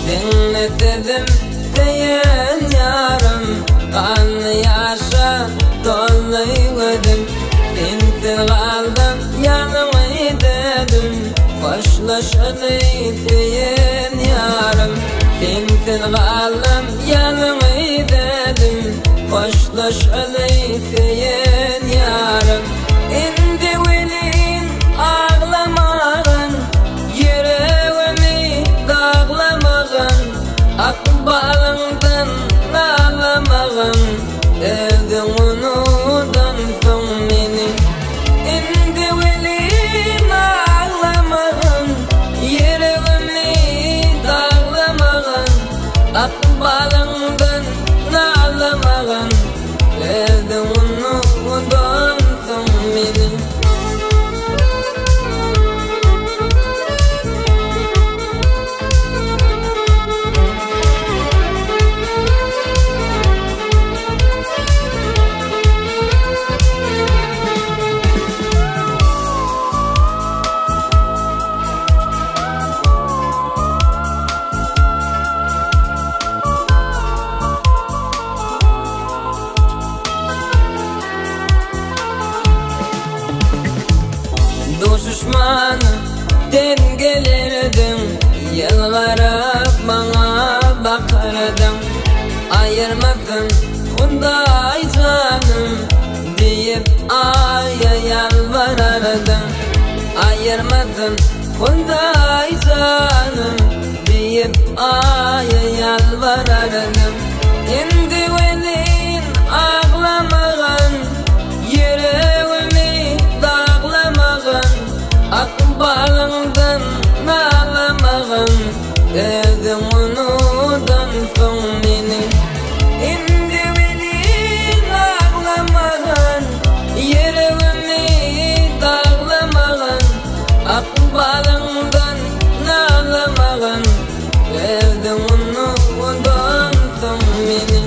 Dinledim diyen yarım, kan yaşa dolayıdım. Binti kaldım yanıma dedim, hoşlaşalım diyen yarım. Binti kaldım yanıma dedim, hoşlaşalım diyen yarım. İndi velin ağlamağın, yüreğimi dağlamağın, akbalından ağlamağın, evden unudan son beni. İndi velin ağlamağın, yüreğimi dağlamağın, akbalından ağlamağın, evden unudan son beni. Düşmanı dengelirdim, yalvarıp bana bakardım. Ayırmadın Huday canım deyip aya yalvarırdım. Ayırmadın Huday canım deyip aya yalvarırdım. İndi velin ağlamağın, yüreğimi dağlamağın, akbalından ağlamağın, evden unudan son beni. İndi velin ağlamağın, yüreğimi dağlamağın, akbalından ağlamağın, evden unudan son beni.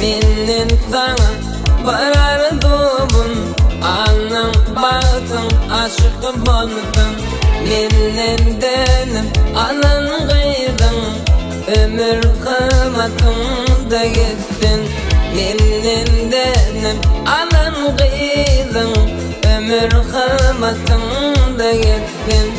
Menin sana varardım, anam baktım aşık boldum. Menin denim anan gıydın, ömür kıymatımda gittin. Menin denim anan gıydın, ömür kıymatımda gittin.